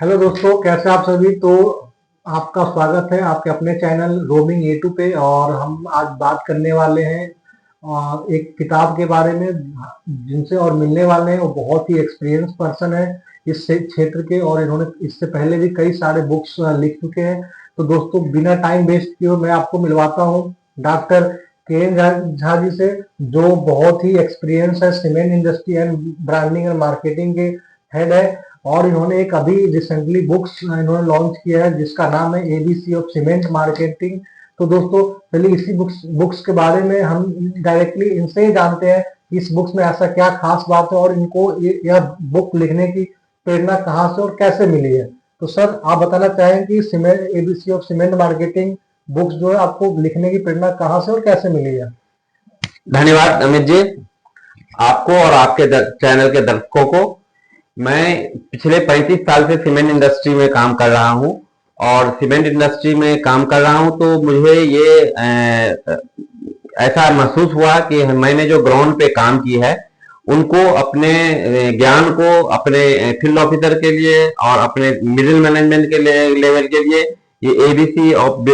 Hello दोस्तों, कैसे आप सभी। तो आपका स्वागत है आपके अपने चैनल रोमिंग ए टू पे। और हम आज बात करने वाले हैं एक किताब के बारे में जिनसे और मिलने वाले हैं। वो बहुत ही एक्सपीरियंस पर्सन है इस क्षेत्र के, और इन्होंने इससे पहले भी कई सारे बुक्स लिख चुके हैं। तो दोस्तों, बिना टाइम वेस्ट किए मैं आपको मिलवाता हूँ डॉक्टर के एन झा जी से, जो बहुत ही एक्सपीरियंस है cement industry and branding and marketing के हेड है। और इन्होंने एक अभी रिसेंटली बुक्स इन्होंने लॉन्च किया है जिसका नाम है एबीसी ऑफ सीमेंट मार्केटिंग। तो दोस्तों, पहले इसी बुक्स के बारे में हम डायरेक्टली इनसे ही जानते हैं कि इस बुक्स में ऐसा क्या खास बात है और इनको यह बुक लिखने की प्रेरणा कहाँ से और कैसे मिली है। तो सर, आप बताना चाहें कि cement ABC of cement marketing books जो है आपको लिखने की प्रेरणा कहाँ से और कैसे मिली है। धन्यवाद अमित जी, आपको और आपके चैनल के दर्शकों को। मैं पिछले 35 साल से सीमेंट इंडस्ट्री में काम कर रहा हूं, और सीमेंट इंडस्ट्री में काम कर रहा हूं तो मुझे ये ऐसा महसूस हुआ कि मैंने जो ग्राउंड पे काम की है उनको अपने ज्ञान को अपने फील्ड ऑफिसर के लिए और अपने मिडिल मैनेजमेंट के लेवल के लिए ये ABC of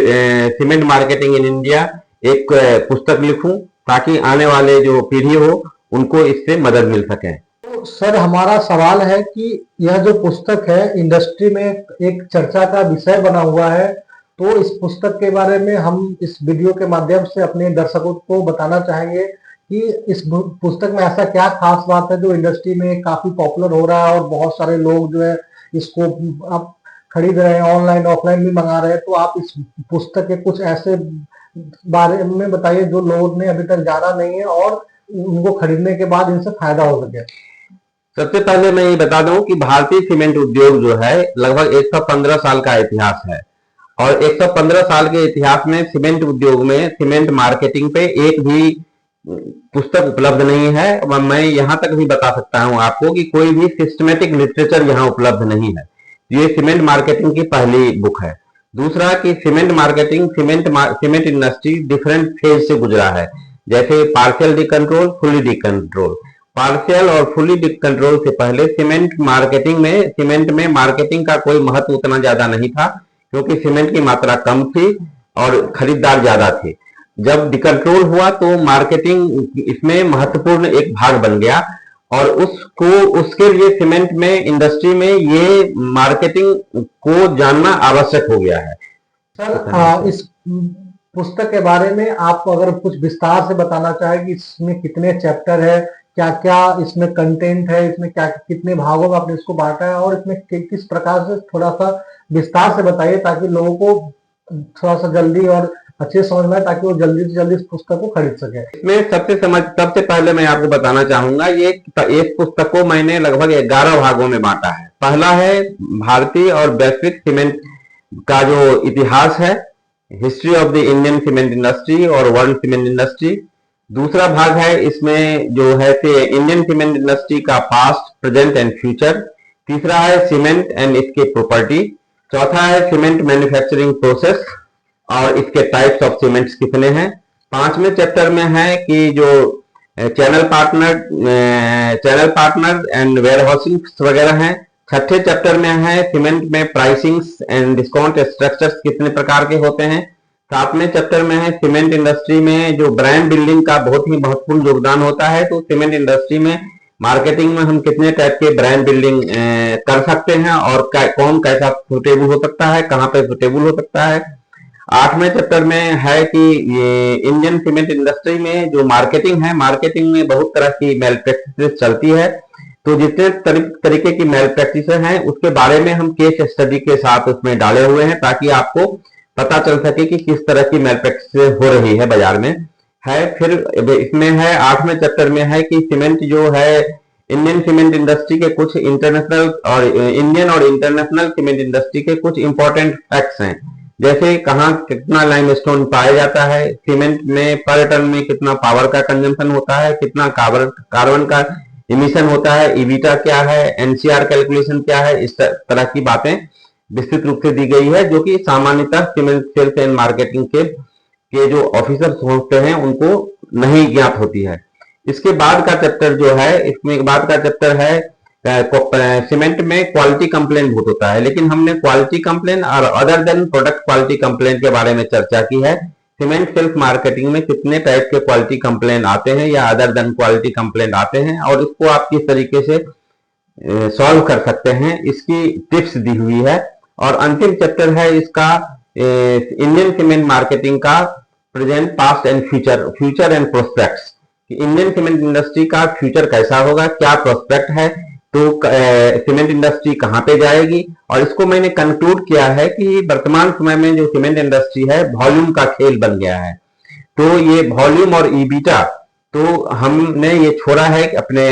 cement marketing in India एक पुस्तक लिखूं, ताकि आने वाले जो पीढ़ी हो उनको इससे मदद मिल सके। तो सर, हमारा सवाल है कि यह जो पुस्तक है इंडस्ट्री में एक चर्चा का विषय बना हुआ है। तो इस पुस्तक के बारे में हम इस वीडियो के माध्यम से अपने दर्शकों को बताना चाहेंगे कि इस पुस्तक में ऐसा क्या खास बात है जो इंडस्ट्री में काफी पॉपुलर हो रहा है और बहुत सारे लोग जो है इसको अब खरीद रहे हैं, ऑनलाइन ऑफलाइन भी मंगा रहे हैं। तो आप इस पुस्तक के कुछ ऐसे बारे में बताइए जो लोगों ने अभी तक जाना नहीं है और उनको खरीदने के बाद इनसे फायदा हो सके। सबसे पहले मैं ये बता दूं कि भारतीय सीमेंट उद्योग जो है लगभग 115 साल का इतिहास है, और 115 साल के इतिहास में सीमेंट उद्योग में सीमेंट मार्केटिंग पे एक भी पुस्तक उपलब्ध नहीं है। मैं यहाँ तक भी बता सकता हूँ आपको कि कोई भी सिस्टमेटिक लिटरेचर यहाँ उपलब्ध नहीं है। ये सीमेंट मार्केटिंग की पहली बुक है। दूसरा कि cement marketing cement industry different phase से गुजरा है, जैसे partial D control, fully D control. Partial और फुली डी कंट्रोल से पहले सीमेंट में मार्केटिंग का कोई महत्व उतना ज्यादा नहीं था, क्योंकि सीमेंट की मात्रा कम थी और खरीदार ज्यादा थे। जब डिकंट्रोल हुआ तो मार्केटिंग इसमें महत्वपूर्ण एक भाग बन गया, और उसके लिए सीमेंट में इंडस्ट्री में ये मार्केटिंग को जानना आवश्यक हो गया है। सर, इस पुस्तक के बारे में आप अगर कुछ विस्तार से बताना चाहें कि इसमें कितने चैप्टर है, क्या क्या इसमें कंटेंट है, इसमें क्या कितने भागों में आपने इसको बांटा है और इसमें किस प्रकार से थोड़ा सा विस्तार से बताइए ताकि लोगों को थोड़ा सा जल्दी और अच्छे समझ में आए, ताकि वो जल्दी से जल्दी इस पुस्तक को खरीद सके। इसमें सबसे पहले मैं आपको बताना चाहूंगा, ये इस पुस्तक को मैंने लगभग 11 भागों में बांटा है। पहला है भारतीय और वैश्विक सीमेंट का जो इतिहास है, history of the Indian cement industry और वर्ल्ड सीमेंट इंडस्ट्री। दूसरा भाग है इसमें जो है इंडियन सीमेंट इंडस्ट्री का पास्ट, प्रेजेंट एंड फ्यूचर। तीसरा है सीमेंट एंड इसके प्रॉपर्टी। चौथा है सीमेंट मैन्युफैक्चरिंग प्रोसेस और इसके टाइप्स ऑफ सीमेंट्स कितने हैं। पांचवें चैप्टर में है कि जो channel partner and warehousing वगैरह हैं। छठे चैप्टर में है सीमेंट में प्राइसिंग्स एंड डिस्काउंट स्ट्रक्चर्स कितने प्रकार के होते हैं। सातवें चैप्टर में है सीमेंट इंडस्ट्री में जो ब्रांड बिल्डिंग का बहुत ही महत्वपूर्ण योगदान होता है, तो सीमेंट इंडस्ट्री में मार्केटिंग में हम कितने टाइप के ब्रांड बिल्डिंग कर सकते हैं और कौन कैसा सुटेबल हो सकता है, कहाँ पे सुटेबल हो सकता है। आठवें चैप्टर में है कि ये इंडियन सीमेंट इंडस्ट्री में जो मार्केटिंग है, मार्केटिंग में बहुत तरह की मेल प्रैक्टिस चलती है, तो जितने तरीके की मेल प्रैक्टिस हैं उसके बारे में हम केस स्टडी के साथ उसमें डाले हुए हैं, ताकि आपको पता चल सके कि किस तरह की मेल प्रैक्टिस हो रही है बाजार में है। फिर इसमें है 8वें चैप्टर में है कि सीमेंट जो है इंडियन सीमेंट इंडस्ट्री के कुछ इंटरनेशनल और इंडियन और इंटरनेशनल सीमेंट इंडस्ट्री के कुछ इंपॉर्टेंट फैक्ट्स हैं, जैसे कहाँ कितना लाइमस्टोन पाया जाता है, सीमेंट में पर टन में कितना पावर का कंजम्पशन होता है, कितना कार्बन का इमिशन होता है, ईबीटा क्या है, एनसीआर कैलकुलेशन क्या है। इस तरह की बातें विस्तृत रूप से दी गई है, जो कि सामान्यतः सीमेंट सेल्स एंड मार्केटिंग के जो ऑफिसर्स होते हैं उनको नहीं ज्ञात होती है। इसके बाद का चैप्टर जो है, इसमें बाद का चैप्टर है सीमेंट में क्वालिटी कंप्लेन बहुत होता है, लेकिन हमने क्वालिटी कंप्लेन और other than product quality complain के बारे में चर्चा की है। सीमेंट सेल्फ मार्केटिंग में कितने टाइप के क्वालिटी कंप्लेन आते हैं या अदर देन क्वालिटी कंप्लेन आते हैं, और इसको आप किस तरीके से सॉल्व कर सकते हैं, इसकी टिप्स दी हुई है। और अंतिम चैप्टर है इसका इंडियन सीमेंट मार्केटिंग का present, past and future, future and prospects. Indian cement industry का फ्यूचर कैसा होगा, क्या प्रोस्पेक्ट है, तो सीमेंट इंडस्ट्री कहां पे जाएगी। और इसको मैंने कंक्लूड किया है कि वर्तमान समय में जो सीमेंट इंडस्ट्री है वॉल्यूम का खेल बन गया है। तो ये वॉल्यूम और ईबिटा, तो हमने ये छोड़ा है कि अपने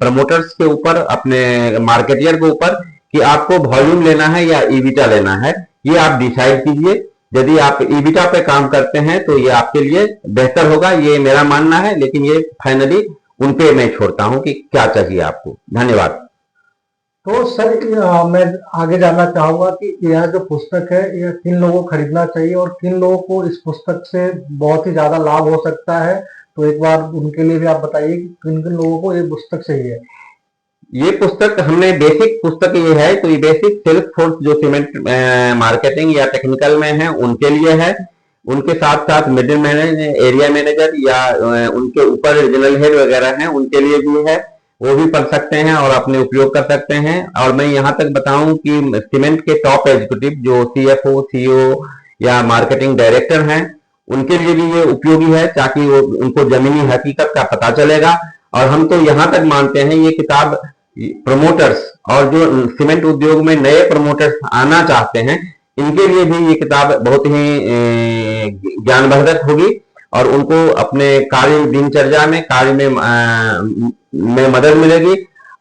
प्रमोटर्स के ऊपर, अपने मार्केटियर के ऊपर, कि आपको वॉल्यूम लेना है या ईबिटा लेना है, ये आप डिसाइड कीजिए। यदि आप ईबिटा पे काम करते हैं तो ये आपके लिए बेहतर होगा, ये मेरा मानना है, लेकिन ये फाइनली उन पे मैं छोड़ता हूं कि क्या चाहिए आपको। धन्यवाद। तो सर मैं आगे जानना चाहूंगा कि यह जो पुस्तक है यह किन लोगों को खरीदना चाहिए और किन लोगों को इस पुस्तक से बहुत ही ज्यादा लाभ हो सकता है, तो एक बार उनके लिए भी आप बताइए कि किन किन लोगों को ये पुस्तक चाहिए। ये पुस्तक हमने बेसिक पुस्तक ये है, तो ये बेसिक सेल्स फोर्स जो सीमेंट मार्केटिंग या टेक्निकल में है उनके लिए है। उनके साथ साथ मिडिल मैनेजर, एरिया मैनेजर या उनके ऊपर रीजनल हेड वगैरह हैं उनके लिए भी है, वो भी पढ़ सकते हैं और अपने उपयोग कर सकते हैं। और मैं यहाँ तक बताऊं कि सीमेंट के टॉप एग्जीक्यूटिव जो सीएफओ, सीईओ या मार्केटिंग डायरेक्टर हैं उनके लिए भी ये उपयोगी है, ताकि वो उनको जमीनी हकीकत का पता चलेगा। और हम तो यहाँ तक मानते हैं ये किताब प्रमोटर्स और जो सीमेंट उद्योग में नए प्रमोटर्स आना चाहते हैं इनके लिए भी ये किताब बहुत ही ज्ञानवर्धक होगी और उनको अपने कार्य दिनचर्या में, कार्य में मदद मिलेगी।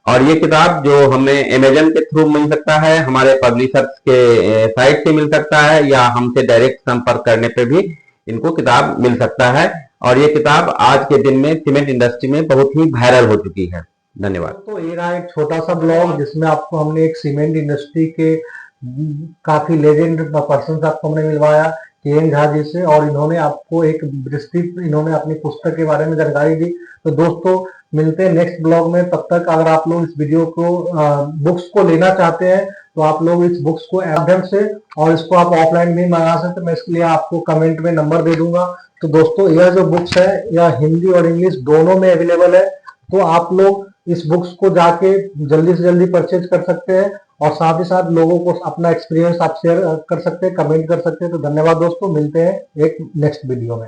और ये किताब जो हमें अमेजन के थ्रू मिल सकता है, हमारे पब्लिशर्स के साइट से मिल सकता है, या हमसे डायरेक्ट संपर्क करने पे भी इनको किताब मिल सकता है। और ये किताब आज के दिन में सीमेंट इंडस्ट्री में बहुत ही वायरल हो चुकी है। धन्यवाद। तो ये रहा एक छोटा सा ब्लॉग जिसमें आपको हमने एक सीमेंट इंडस्ट्री के काफी लेजेंड पर्सन आपको हमने मिलवाया, के झा जी से, और इन्होंने आपको एक विस्तृत, इन्होंने अपनी पुस्तक के बारे में जानकारी दी। तो दोस्तों मिलते हैं नेक्स्ट ब्लॉग में, तब तक अगर आप लोग इस वीडियो को बुक्स को लेना चाहते हैं तो आप लोग इस बुक्स को माध्यम से, और इसको आप ऑफलाइन भी मंगा सकते हैं, मैं इसके लिए आपको कमेंट में नंबर दे दूंगा। तो दोस्तों यह जो बुक्स है यह हिंदी और इंग्लिश दोनों में अवेलेबल है, तो आप लोग इस बुक्स को जाके जल्दी से जल्दी परचेज कर सकते हैं और साथ ही साथ लोगों को अपना एक्सपीरियंस आप शेयर कर सकते हैं, कमेंट कर सकते हैं। तो धन्यवाद दोस्तों, मिलते हैं एक नेक्स्ट वीडियो में।